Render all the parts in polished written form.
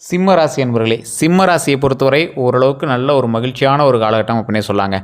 சிம்ம ராசி அன்பர்களே, சிம்ம ராசியை பொறுத்தவரை ஓரளவுக்கு நல்ல ஒரு மகிழ்ச்சியான ஒரு காலகட்டம் அப்படின்னே சொல்லாங்க.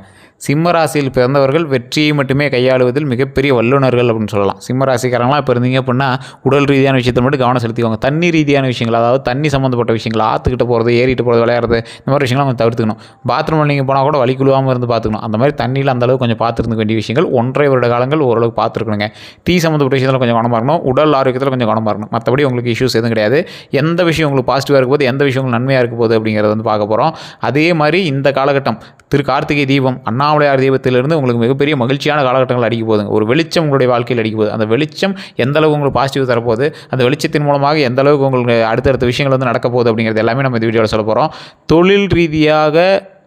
சிம்ம ராசியில் பிறந்தவர்கள் வெற்றியை மட்டுமே கையாளுவதில் மிகப்பெரிய வல்லுநர்கள் அப்படின்னு சொல்லலாம். சிம்ம ராசிக்காரங்களாம் இப்போ இருந்தீங்க அப்படின்னா உடல் ரீதியான விஷயத்தை மட்டும் கவனம் செலுத்திக்கோங்க. தண்ணி ரீதியான விஷயங்கள், அதாவது தண்ணி சம்மந்தப்பட்ட விஷயங்கள், ஆற்றுக்கிட்ட போகிறது, ஏறிட்டு போகிறது, விளையாடுறது, இந்த மாதிரி விஷயங்கள்லாம் கொஞ்சம் தவிர்த்துக்கணும். பாத்ரூமில் நீங்கள் போனால் கூட வலி குழுவாமல் இருந்து பார்த்துக்கணும். அந்த மாதிரி தண்ணியில் அந்தளவுக்கு கொஞ்சம் பார்த்துருக்க வேண்டிய விஷயங்கள் 1.5 வருட காலங்கள் ஓரளவுக்கு பார்த்துருக்கணுங்க. தீ சம்மந்தப்பட்ட விஷயத்தில் கொஞ்சம் கவனமாக இருக்கணும். உடல் ஆரோக்கியத்தில் கொஞ்சம் கவனமாக இருக்கணும். மற்றபடி உங்களுக்கு இஷ்யூஸ் எதுவும் கிடையாது. எந்த விஷயம் உங்களுக்கு பாசிட்டிவாக இருக்கும் போது, எந்த விஷயம் உங்களுக்கு நன்மையாக இருக்க போகுது அப்படிங்கிறத வந்து பார்க்க போகிறோம். அதே மாதிரி இந்த காலகட்டம் திரு கார்த்திகை தீபம், அண்ணாமலையார் தீபத்திலிருந்து உங்களுக்கு மிகப்பெரிய மகிழ்ச்சியான காலகட்டங்கள் அடிக்க போகுதுங்க. ஒரு வெளிச்சம் உங்களுடைய வாழ்க்கையில் அடிக்க போகுது. அந்த வெளிச்சம் எந்த அளவுக்கு உங்களுக்கு பாசிட்டிவ் தரப்போகுது, அந்த வெளிச்சத்தின் மூலமாக எந்த அளவுக்கு உங்களுக்கு அடுத்தடுத்த விஷயங்கள் வந்து நடக்க போகுது அப்படிங்கிறது எல்லாமே நம்ம இந்த வீடியோவில் சொல்ல போகிறோம். தொழில் ரீதியாக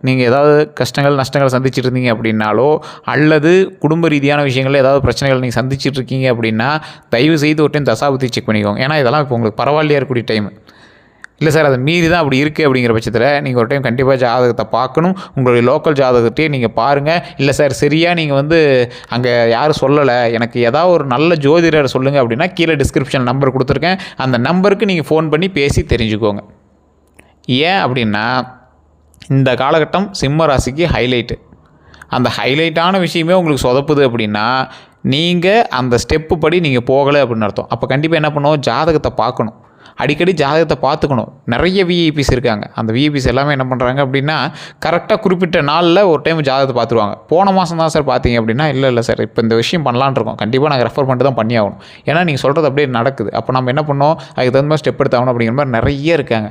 நீங்கள் ஏதாவது கஷ்டங்கள் நஷ்டங்கள் சந்திச்சுட்டு இருந்தீங்க அப்படின்னாலோ, அல்லது குடும்ப ரீதியான விஷயங்களில் ஏதாவது பிரச்சனைகள் நீங்கள் சந்திச்சுட்டு இருக்கீங்க அப்படின்னா, தயவு செய்து ஒரு டைம் தசாபுத்தி செக் பண்ணிக்கோங்க. ஏன்னா இதெல்லாம் இப்போ உங்களுக்கு பரவாயில்லையா இருக்கக்கூடிய டைம். இல்லை சார், அதை மீறி தான் அப்படி இருக்குது அப்படிங்கிற பட்சத்தில் நீங்கள் ஒரு டைம் கண்டிப்பாக ஜாதகத்தை பார்க்கணும். உங்களுடைய லோக்கல் ஜாதகத்தையே நீங்கள் பாருங்கள். இல்லை சார், சரியாக நீங்கள் வந்து அங்கே யாரும் சொல்லலை, எனக்கு ஏதாவது ஒரு நல்ல ஜோதிடர் சொல்லுங்கள் அப்படின்னா கீழே டிஸ்கிரிப்ஷன் நம்பர் கொடுத்துருக்கேன். அந்த நம்பருக்கு நீங்கள் ஃபோன் பண்ணி பேசி தெரிஞ்சுக்கோங்க. ஏன் அப்படின்னா இந்த காலகட்டம் சிம்ம ராசிக்கு ஹைலைட்டு. அந்த ஹைலைட்டான விஷயமே உங்களுக்கு சொதப்புது அப்படின்னா நீங்கள் அந்த ஸ்டெப்பு படி நீங்கள் போகலை அப்படின்னு அர்த்தம். அப்போ கண்டிப்பாக என்ன பண்ணுவோம், ஜாதகத்தை பார்க்கணும். அடிக்கடி ஜாதகத்தை பார்த்துக்கணும். நிறைய விஐபிஸ் இருக்காங்க. அந்த விஐபிஸ் எல்லாமே என்ன பண்ணுறாங்க அப்படின்னா கரெக்டாக குறிப்பிட்ட நாளில் ஒரு டைம் ஜாதகத்தை பார்த்துருவாங்க. போன மாதம் தான் சார் பார்த்தீங்க அப்படின்னா, இல்லை சார் இப்போ இந்த விஷயம் பண்ணலான்னு இருக்கோம், கண்டிப்பாக நாங்கள் ரெஃபர் பண்ணிட்டு தான் பண்ணி ஆகணும். ஏன்னா நீங்கள் சொல்கிறது அப்படியே நடக்குது. அப்போ நம்ம என்ன பண்ணோம், அதுக்கு தகுந்த மாதிரி ஸ்டெப் எடுத்தாகணும் அப்படிங்கிற மாதிரி நிறைய இருக்காங்க.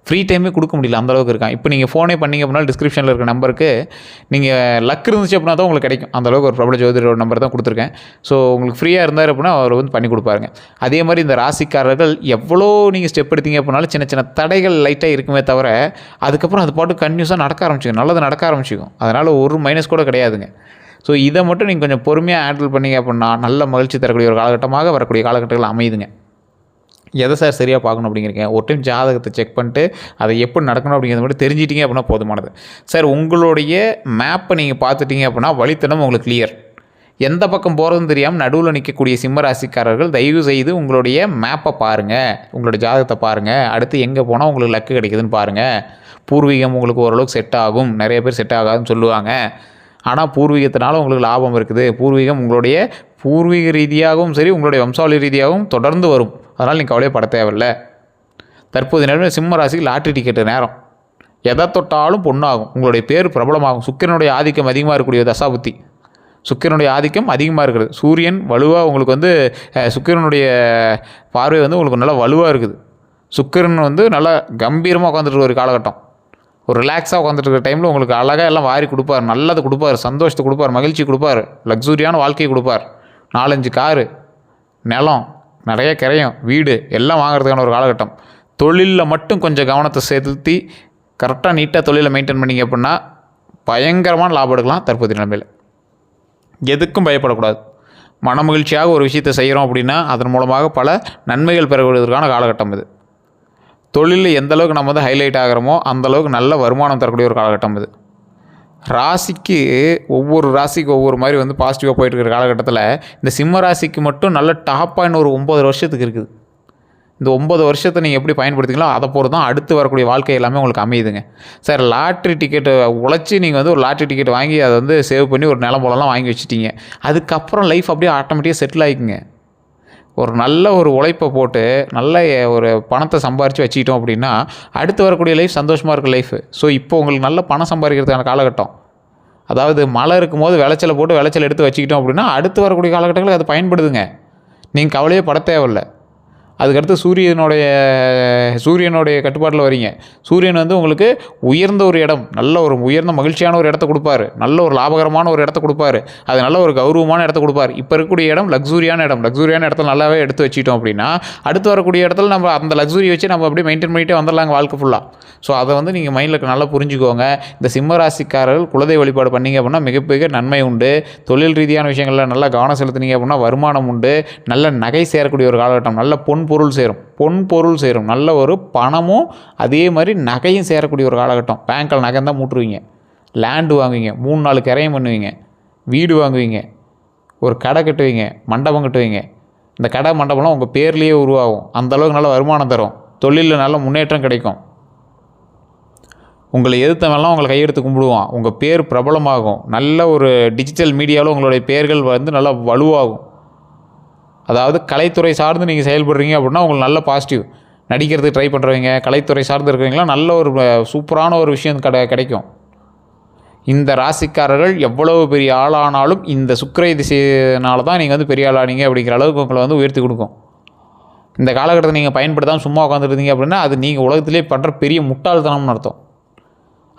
ஃப்ரீ டைமே கொடுக்க முடியல, அந்தளவுக்கு இருக்கான். இப்போ நீங்கள் ஃபோனே பண்ணிங்க அப்படின்னா டிஸ்கிரிப்ஷனில் இருக்க நம்பருக்கு நீங்கள் லக் இருந்துச்சு அப்படின்னா தான் உங்களுக்கு கிடைக்கும். அந்தளவுக்கு ஒரு பிரபல ஜோதிடரோட நம்பர் தான் கொடுத்துருக்கேன். ஸோ உங்களுக்கு ஃப்ரீயாக இருந்தார் அப்படின்னா அவர் வந்து பண்ணி கொடுப்பாருங்க. அதே மாதிரி இந்த ராசிக்காரர்கள் எவ்வளோ நீங்கள் ஸ்டெப் எடுத்தீங்க அப்படின்னாலும் சின்ன சின்ன தடைகள் லைட்டாக இருக்குமே தவிர அதுக்கப்புறம் அது பாட்டு கன்யூஸாக நடக்க ஆரம்பிச்சிக்கும், நல்லது நடக்க ஆரம்பிச்சிக்கும். அதனால் ஒரு மைனஸ் கூட கிடையாதுங்க. ஸோ இதை மட்டும் நீங்கள் கொஞ்சம் பொறுமையாக ஹேண்டில் பண்ணிங்க அப்படின்னா நல்ல மகிழ்ச்சி தரக்கூடிய ஒரு காலகட்டமாக வரக்கூடிய காலகட்டங்கள் அமையுதுங்க. எதை சார் சரியாக பார்க்கணும் அப்படிங்கிறீங்க, ஒரு டைம் ஜாதகத்தை செக் பண்ணிட்டு அதை எப்படி நடக்கணும் அப்படிங்கிறத மட்டும் தெரிஞ்சிட்டிங்க அப்படின்னா போதுமானது. சார், உங்களுடைய மேப்பை நீங்கள் பார்த்துட்டிங்க அப்படின்னா வழித்தடம் உங்களுக்கு கிளியர். எந்த பக்கம் போகிறதுன்னு தெரியாமல் நடுவில் நிற்கக்கூடிய சிம்ம ராசிக்காரர்கள் தயவு செய்து உங்களுடைய மேப்பை பாருங்கள், உங்களுடைய ஜாதகத்தை பாருங்கள். அடுத்து எங்கே போனால் உங்களுக்கு லக்கு கிடைக்குதுன்னு பாருங்கள். பூர்வீகம் உங்களுக்கு ஓரளவுக்கு செட் ஆகும். நிறைய பேர் செட் ஆகாதுன்னு சொல்லுவாங்க. ஆனால் பூர்வீகத்தினால உங்களுக்கு லாபம் இருக்குது. பூர்வீகம் உங்களுடைய பூர்வீக ரீதியாகவும் சரி, உங்களுடைய வம்சாவளி ரீதியாகவும் தொடர்ந்து வரும். அதனால் நீங்கள் கவலைப்பட தேவையில்லை. தற்போது நேரம் சிம்ம ராசிக்கு லாட்ரி டிக்கெட்டு நேரம். எதை தொட்டாலும் பொண்ணாகும். உங்களுடைய பேர் பிரபலமாகும். சுக்கிரனுடைய ஆதிக்கம் அதிகமாக இருக்கக்கூடிய தசாபுத்தி. சுக்கிரனுடைய ஆதிக்கம் அதிகமாக இருக்கிறது. சூரியன் வலுவாக உங்களுக்கு வந்து சுக்கிரனுடைய பார்வை வந்து உங்களுக்கு நல்லா வலுவாக இருக்குது. சுக்கிரன் வந்து நல்லா கம்பீரமாக உட்காந்துட்டு ஒரு காலகட்டம். ஒரு ரிலாக்ஸாக உட்காந்துட்டு இருக்கிற டைமில் உங்களுக்கு அழகாக எல்லாம் வாரி கொடுப்பார், நல்லது கொடுப்பார், சந்தோஷத்தை கொடுப்பார், மகிழ்ச்சி கொடுப்பார், லக்ஸூரியான வாழ்க்கையை கொடுப்பார். 4-5 காரு, நிலம், நிறைய கிரையம், வீடு எல்லாம் வாங்குறதுக்கான ஒரு காலகட்டம். தொழிலில் மட்டும் கொஞ்சம் கவனத்தை செலுத்தி கரெக்டாக நீட்டாக தொழிலை மெயின்டைன் பண்ணிங்க அப்படின்னா பயங்கரமான லாபம் எடுக்கலாம். தற்போதைய நிலைமையில் எதுக்கும் பயப்படக்கூடாது. மன மகிழ்ச்சியாக ஒரு விஷயத்தை செய்கிறோம் அப்படின்னா அதன் மூலமாக பல நன்மைகள் பெறப்படுவதற்கான காலகட்டம் இது. தொழிலில் எந்த அளவுக்கு நம்ம வந்து ஹைலைட் ஆகிறோமோ அந்தளவுக்கு நல்ல வருமானம் தரக்கூடிய ஒரு காலகட்டம் இது. ராசிக்கு ஒவ்வொரு ராசிக்கு ஒவ்வொரு மாதிரி வந்து பாசிட்டிவாக போயிட்டு இருக்கிற காலகட்டத்தில் இந்த சிம்ம ராசிக்கு மட்டும் நல்ல டாப்பாக இன்னும் ஒரு 9 வருஷத்துக்கு இருக்குது. இந்த 9 வருஷத்தை நீங்கள் எப்படி பயன்படுத்திங்களோ அதை பொறுத்து தான் அடுத்து வரக்கூடிய வாழ்க்கை எல்லாமே உங்களுக்கு அமையுதுங்க. சார், லாட்ரி டிக்கெட்டை உழைச்சி நீங்கள் வந்து ஒரு லாட்ரி டிக்கெட் வாங்கி அதை வந்து சேவ் பண்ணி ஒரு நிலம் போலலாம் வாங்கி வச்சுட்டீங்க. அதுக்கப்புறம் லைஃப் அப்படியே ஆட்டோமேட்டிக்காக செட்டில் ஆகிக்குங்க. ஒரு நல்ல ஒரு உழைப்பை போட்டு நல்ல ஒரு பணத்தை சம்பாரித்து வச்சுக்கிட்டோம் அப்படின்னா அடுத்து வரக்கூடிய லைஃப் சந்தோஷமாக இருக்க லைஃபு. ஸோ இப்போ உங்களுக்கு நல்ல பணம் சம்பாதிக்கிறதுக்கான காலகட்டம். அதாவது மழை இருக்கும்போது விளைச்சலை போட்டு விளைச்சல் எடுத்து வச்சுக்கிட்டோம் அப்படின்னா அடுத்து வரக்கூடிய காலகட்டங்களுக்கு அது பயன்படுதுங்க. நீங்கள் கவலையே பட தேவையில்லை. அதுக்கடுத்து சூரியனுடைய கட்டுப்பாட்டில் வரீங்க. சூரியன் வந்து உங்களுக்கு உயர்ந்த ஒரு இடம், நல்ல ஒரு உயர்ந்த மகிழ்ச்சியான ஒரு இடத்த கொடுப்பாரு, நல்ல ஒரு லாபகரமான ஒரு இடத்த கொடுப்பாரு, அது நல்ல ஒரு கௌரவமான இடத்த கொடுப்பார். இப்போ இருக்கக்கூடிய இடம் லக்ஸூரியான இடத்துல நல்லாவே எடுத்து வச்சுக்கிட்டோம் அப்படின்னா அடுத்து வரக்கூடிய இடத்துல நம்ம அந்த லக்ஸூரி வச்சு நம்ம அப்படியே மெயின்டைன் பண்ணிகிட்டே வந்துடலாங்க வாழ்க்கை ஃபுல்லாக. ஸோ அதை வந்து நீங்கள் மைண்டில் நல்லா புரிஞ்சுக்கோங்க. இந்த சிம்ம ராசிக்காரர்கள் குலதெய்வ வழிபாடு பண்ணிங்க அப்படின்னா மிகப்பெரிய நன்மை உண்டு. தொழில் ரீதியான விஷயங்களில் நல்லா கவனம் செலுத்தினீங்க அப்படின்னா வருமானம் உண்டு. நல்ல நகை சேரக்கூடிய ஒரு காலகட்டம். நல்ல பொன் பொருள் சேரும். நல்ல ஒரு பணமும் அதே மாதிரி நகையும் சேரக்கூடிய ஒரு காலகட்டம். பேங்க்கில் நகை தான் மூட்டுருவீங்க, லேண்டு வாங்குவீங்க, 3-4 கிரையம் பண்ணுவீங்க, வீடு வாங்குவீங்க, ஒரு கடை கட்டுவீங்க, மண்டபம் கட்டுவீங்க. இந்த கடை மண்டபம்லாம் உங்கள் பேர்லேயே உருவாகும். அந்தளவுக்கு நல்ல வருமானம் தரும். தொழிலில் நல்ல முன்னேற்றம் கிடைக்கும். உங்களை எதிர்த்தவெல்லாம் உங்களை கையெடுத்து கும்பிடுவான். உங்கள் பேர் பிரபலமாகும். நல்ல ஒரு டிஜிட்டல் மீடியாவில் உங்களுடைய பேர்கள் வந்து நல்லா வலுவாகும். அதாவது கலைத்துறை சார்ந்து நீங்கள் செயல்படுறீங்க அப்படின்னா உங்களுக்கு நல்ல பாசிட்டிவ். நடிக்கிறதுக்கு ட்ரை பண்ணுறவங்க, கலைத்துறை சார்ந்து இருக்கிறவங்களாம் நல்ல ஒரு சூப்பரான ஒரு விஷயம் கிடைக்கும். இந்த ராசிக்காரர்கள் எவ்வளவு பெரிய ஆளானாலும் இந்த சுக்கிர திசையினால தான் நீங்கள் வந்து பெரிய ஆளானீங்க அப்படிங்கிற அளவுக்கு உங்களை வந்து உயர்த்தி கொடுக்கும். இந்த காலகட்டத்தை நீங்கள் பயன்படுத்தாமல் சும்மா உட்காந்துருந்தீங்க அப்படின்னா அது நீங்கள் உலகத்திலே பண்ணுற பெரிய முட்டாள்தனம்னு அர்த்தம்.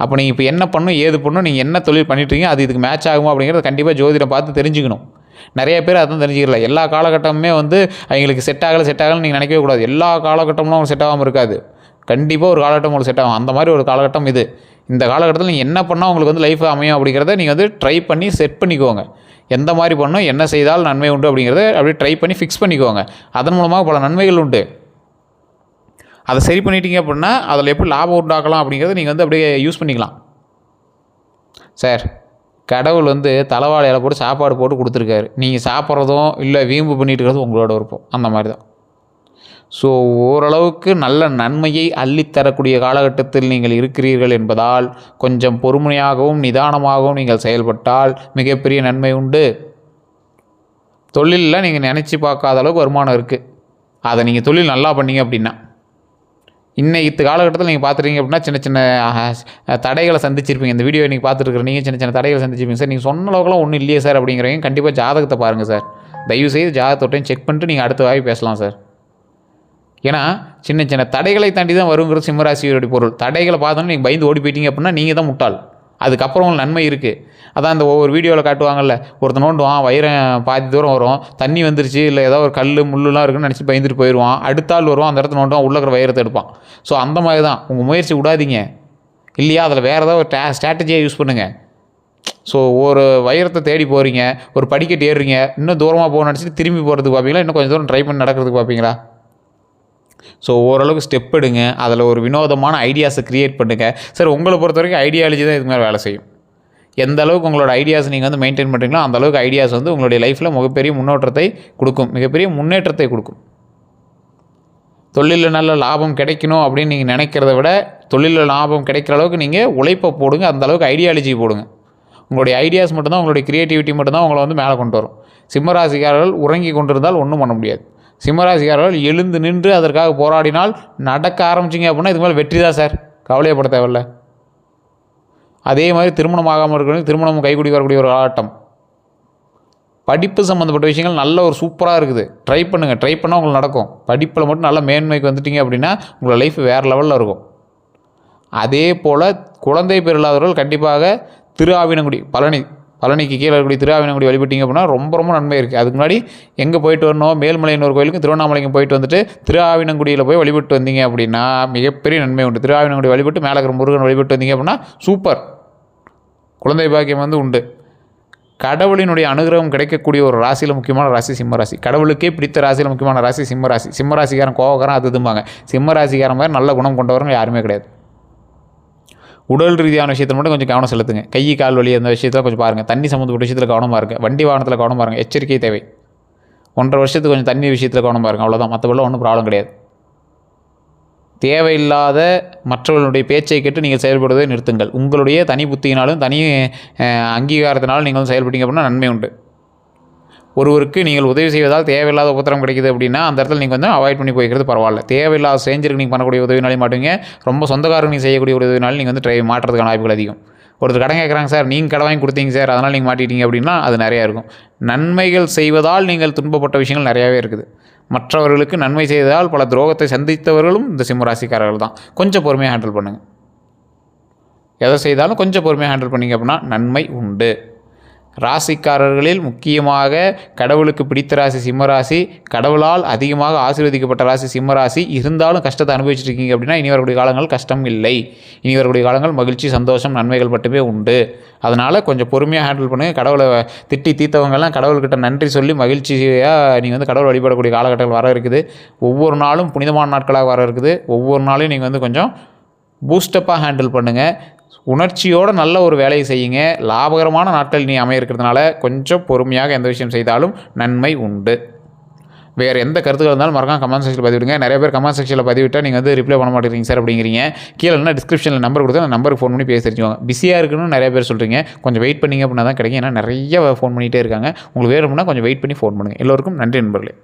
அப்போ நீங்கள் இப்போ என்ன பண்ணணும், ஏது பண்ணணும், நீங்கள் என்ன தொழில் பண்ணிட்டுருக்கீங்க, அது இதுக்கு மேட்ச் ஆகுமா அப்படிங்கிறத கண்டிப்பாக ஜோதிடம் பார்த்து தெரிஞ்சுக்கணும். நிறைய பேர் அதான் தெரிஞ்சுக்கல. எல்லா காலகட்டமுமே வந்து அவங்களுக்கு செட் ஆகலைன்னு நீங்கள் நினைக்கவே கூடாது. எல்லா காலகட்டமும் உங்களுக்கு செட் ஆகாமல் இருக்காது. கண்டிப்பாக ஒரு காலகட்டம் உங்களுக்கு செட் ஆகும். அந்த மாதிரி ஒரு காலகட்டம் இது. இந்த காலகட்டத்தில் நீங்கள் என்ன பண்ணால் உங்களுக்கு வந்து லைஃப் அமையும் அப்படிங்கிறத நீங்கள் வந்து ட்ரை பண்ணி செட் பண்ணிக்கோங்க. எந்த மாதிரி பண்ணணும், என்ன செய்தால் நன்மை உண்டு அப்படிங்கிறத அப்படியே ட்ரை பண்ணி ஃபிக்ஸ் பண்ணிக்கோங்க. அதன் மூலமாக பல நன்மைகள் உண்டு. அதை சரி பண்ணிட்டீங்க அப்படின்னா அதில் எப்படி லாபம் உண்டாக்கலாம் அப்படிங்கிறத நீங்கள் வந்து அப்படியே யூஸ் பண்ணிக்கலாம். சார், கடவுள் வந்து தலைவாழை இலை போட்டு சாப்பாடு போட்டு கொடுத்துருக்காரு. நீங்கள் சாப்பிட்றதும் இல்லை வீம்பு பண்ணிட்டு இருக்கிறதும் உங்களோட விருப்பம். அந்த மாதிரி தான். ஸோ ஓரளவுக்கு நல்ல நன்மையை அள்ளித்தரக்கூடிய காலகட்டத்தில் நீங்கள் இருக்கிறீர்கள் என்பதால் கொஞ்சம் பொறுமையாகவும் நிதானமாகவும் நீங்கள் செயல்பட்டால் மிகப்பெரிய நன்மை உண்டு. தொழிலில் நீங்கள் நினச்சி பார்க்காத அளவுக்கு வருமானம் இருக்குது. அதை நீங்கள் தொழில் நல்லா பண்ணீங்க அப்படின்னா இன்னைக்கு காலகட்டத்தில் நீங்கள் பார்த்துருக்கீங்க அப்படின்னா சின்ன சின்ன தடைகளை சந்திச்சிருப்பீங்க. இந்த வீடியோ நீங்கள் பார்த்துருக்குற நீங்கள் சின்ன சின்ன தடைகளை சந்திச்சிருப்பீங்க. சார் நீங்கள் சொன்ன அளவுக்குலாம் ஒன்றும் இல்லையே சார் அப்படிங்கிறவங்க கண்டிப்பாக ஜாதகத்தை பாருங்கள் சார். தயவுசெய்து ஜாதகத்தோட்டையும் செக் பண்ணிட்டு நீங்கள் அடுத்த வாய் பேசலாம் சார். ஏன்னா சின்ன சின்ன தடைகளை தாண்டி தான் வருங்கிறது சிம்மராசியோடைய பொருள். தடைகளை பார்த்தோன்னா நீங்கள் பயந்து ஓடி போயிட்டீங்க அப்படின்னா நீங்கள் தான் முட்டாள். அதுக்கப்புறம் உங்களுக்கு நன்மை இருக்குது. அதான் அந்த ஒவ்வொரு வீடியோவில் காட்டுவாங்கல்ல, ஒருத்தன் நோண்டுவான், வயிறம் பாதி தூரம் வரும், தண்ணி வந்துருச்சு, இல்லை ஏதோ ஒரு கல் முள்ளுலாம் இருக்குன்னு நினச்சி பயந்துட்டு போயிடுவான். அடுத்த ஆள் வருவான், அந்த இடத்துல நோண்டுவான், உள்ள இருக்கிற வயிறத்தை எடுப்பான். ஸோ அந்த மாதிரி தான் உங்கள் முயற்சி விடாதீங்க. இல்லையா அதில் வேறு ஏதாவது ஒரு ஸ்ட்ராட்டஜியாக யூஸ் பண்ணுங்கள். ஸோ ஒரு வைரத்தை தேடி போகிறீங்க, ஒரு படிக்கட்டு ஏறுறீங்க, இன்னும் தூரமாக போகணும்னு நினச்சிட்டு திரும்பி போகிறதுக்கு பார்ப்பீங்களா, இன்னும் கொஞ்சம் தூரம் ட்ரை பண்ணி நடக்கிறதுக்கு பார்ப்பீங்களா? ஸோ ஓரளவுக்கு ஸ்டெப் எடுங்க. அதில் ஒரு வினோதமான ஐடியாஸை க்ரியேட் பண்ணுங்கள். சார், உங்களை பொறுத்த வரைக்கும் ஐடியாலஜி தான் இதுக்கு மேலே வேலை செய்யும். எந்த அளவுக்கு உங்களோட ஐடியாஸ் நீங்கள் வந்து மெயின்டைன் பண்ணுறீங்களோ அந்த அளவுக்கு ஐடியாஸ் வந்து உங்களுடைய லைஃப்பில் மிகப்பெரிய முன்னேற்றத்தை கொடுக்கும், மிகப்பெரிய முன்னேற்றத்தை கொடுக்கும். தொழிலில் நல்ல லாபம் கிடைக்கணும் அப்படின்னு நீங்கள் நினைக்கிறத விட தொழிலில் லாபம் கிடைக்கிற அளவுக்கு நீங்கள் உழைப்பை போடுங்க, அந்த அளவுக்கு ஐடியாலஜி போடுங்க. உங்களுடைய ஐடியாஸ் மட்டும்தான், உங்களுடைய க்ரியேட்டிவிட்டி மட்டும்தான் உங்களை வந்து மேலே கொண்டு வரும். சிம்மராசிக்காரர்கள் உறங்கி கொண்டிருந்தால் ஒன்றும் பண்ண முடியாது. சிம்மராசிக்காரர்கள் எழுந்து நின்று அதற்காக போராடினால் நடக்க ஆரம்பிச்சிங்க அப்படின்னா இதுக்கு மேலே வெற்றி தான் சார், கவலையப்பட தேவையில்லை. அதே மாதிரி திருமணம் ஆகாமல் இருக்கிறவங்க திருமணம் கைகூடி வரக்கூடிய ஒரு காலகட்டம். படிப்பு சம்மந்தப்பட்ட விஷயங்கள் நல்ல ஒரு சூப்பராக இருக்குது. ட்ரை பண்ணுங்கள். ட்ரை பண்ணால் உங்களுக்கு நடக்கும். படிப்பில் மட்டும் நல்ல மேன்மைக்கு வந்துட்டீங்க அப்படின்னா உங்களோட லைஃப் வேறு லெவலில் இருக்கும். அதே போல் குழந்தை பேர் இல்லாதவர்கள் கண்டிப்பாக திருஆவினங்குடி பழனிக்கு கீழே இருக்கக்கூடிய திருஆவினங்குடி வழிபட்டிங்க அப்படின்னா ரொம்ப ரொம்ப நன்மை இருக்குது. அதுக்கு முன்னாடி எங்கே போயிட்டு வரணும், மேல்மலையனூர் கோயிலுக்கும் திருவண்ணாமலைக்கும் போயிட்டு வந்துட்டு திருஆவினங்குடியில் போய் வழிபட்டு வந்தீங்க அப்படின்னா மிகப்பெரிய நன்மை உண்டு. திருஆவினங்குடி வழிபட்டு மேலே இருக்கிற முருகன் வழிபட்டு வந்தீங்க அப்படின்னா சூப்பர், குழந்தை பாக்கியம் வந்து உண்டு. கடவுளினுடைய அனுகிரகம் கிடைக்கக்கூடிய ஒரு ராசியில் முக்கியமான ராசி சிம்மராசி. கடவுளுக்கே பிடித்த ராசியில் முக்கியமான ராசி சிம்மராசி. சிம்மராசிக்காரன் கோவக்காரன் அது இதும்பாங்க. சிம்மராசிக்காரன் மாதிரி நல்ல குணம் கொண்டவங்க யாருமே கிடையாது. உடல் ரீதியான விஷயத்தில் மட்டும் கொஞ்சம் கவனம் செலுத்துங்க. கை கால் வலி அந்த விஷயத்தில் கொஞ்சம் பாருங்கள். தண்ணி சம்மந்தப்பட்ட விஷயத்தில் கவனமாக இருங்க. வண்டி வாகனத்தில் கவனமாக இருங்க. எச்சரிக்கை தேவை. 1.5 வருஷத்துக்கு கொஞ்சம் தண்ணி விஷயத்தில் கவனமாக இருங்க. அவ்வளோதான், மற்றபடி ஒன்றும் ப்ராப்ளம் கிடையாது. தேவையில்லாத மற்றவர்களுடைய பேச்சை கேட்டு நீங்கள் செயல்படுவதை நிறுத்துங்கள். உங்களுடைய தனி புத்தியினாலும் தனி அங்கீகாரத்தினாலும் நீங்கள் வந்து செயல்பட்டீங்க அப்படின்னா நன்மை உண்டு. ஒருவருக்கு நீங்கள் உதவி செய்வதால் தேவையில்லாத உபத்திரம் கிடைக்குது அப்படின்னா அந்த இடத்துல நீங்கள் வந்து அவாய்ட் பண்ணி போய்க்கிறது பரவாயில்ல. தேவையில்லாத சேஞ்சருக்கு நீங்கள் பண்ணக்கூடிய உதவினாலும் மாட்டுவீங்க. ரொம்ப சொந்தக்காரங்க நீங்கள் செய்யக்கூடிய உதவினாலும் நீங்கள் வந்து மாட்டுறதுக்கான வாய்ப்புகள் அதிகம். ஒருத்தர் கடன் கேட்குறாங்க, சார் நீங்கள் கடன் வாங்கி கொடுத்தீங்க சார் அதனால் நீங்கள் மாட்டிட்டீங்க அப்படின்னா அது நிறையா இருக்கும். நன்மைகள் செய்வதால் நீங்கள் துன்பப்பட்ட விஷயங்கள் நிறையாவே இருக்குது. மற்றவர்களுக்கு நன்மை செய்ததால் பல துரோகத்தை சந்தித்தவர்களும் இந்த சிம்மராசிக்காரர்கள் தான். கொஞ்சம் பொறுமையாக ஹேண்டில் பண்ணுங்கள். எதை செய்தாலும் கொஞ்சம் பொறுமையாக ஹேண்டில் பண்ணிங்க அப்படின்னா நன்மை உண்டு. ராசிக்காரர்களில் முக்கியமாக கடவுளுக்கு பிடித்த ராசி சிம்மராசி, கடவுளால் அதிகமாக ஆசீர்வதிக்கப்பட்ட ராசி சிம்மராசி. இருந்தாலும் கஷ்டத்தை அனுபவிச்சுருக்கீங்க அப்படின்னா இனி வரக்கூடிய காலங்கள் கஷ்டம் இல்லை. இனி வரக்கூடிய காலங்கள் மகிழ்ச்சி, சந்தோஷம், நன்மைகள் மட்டுமே உண்டு. அதனால் கொஞ்சம் பொறுமையாக ஹேண்டில் பண்ணுங்கள். கடவுளை திட்டி தீர்த்தவங்கெல்லாம் கடவுள்கிட்ட நன்றி சொல்லி மகிழ்ச்சியாக நீங்கள் வந்து கடவுள் வழிபடக்கூடிய காலகட்டங்கள் வர இருக்குது. ஒவ்வொரு நாளும் புனிதமான நாட்களாக வர இருக்குது. ஒவ்வொரு நாளையும் நீங்கள் வந்து கொஞ்சம் பூஸ்டப்பாக ஹேண்டில் பண்ணுங்கள். உணர்ச்சியோடு நல்ல ஒரு வேலையை செய்யுங்க. லாபகரமான நாட்கள் நீ அமைய இருக்கிறதுனால கொஞ்சம் பொறுமையாக எந்த விஷயம் செய்தாலும் நன்மை உண்டு. வேறு எந்த கருத்துக்கள் இருந்தாலும் மறக்காம கமெண்ட் செக்ஷனில் பதிவிடுங்க. நிறைய பேர் கமெண்ட் செக்ஷனில் பதிவிட்டால் நீங்கள் வந்து ரிப்ளை பண்ண மாட்டேங்கிறீங்க சார் அப்படிங்கிறீங்க. கீழே என்ன டிஸ்கிரிப்ஷனில் நம்பர் கொடுத்தா அந்த நம்பருக்கு ஃபோன் பண்ணி பேசி தெரிஞ்சுவாங்க. பிஸியாக இருக்குன்னு நிறைய பேர் சொல்கிறீங்க. கொஞ்சம் வெயிட் பண்ணிங்க அப்படின்னா தான் கிடைக்கும். ஏன்னா நிறைய ஃபோன் பண்ணிகிட்டே இருக்காங்க. உங்களுக்கு வேணும்னா கொஞ்சம் வெயிட் பண்ணி ஃபோன் பண்ணுங்கள். எல்லோருக்கும் நன்றி நண்பர்களே.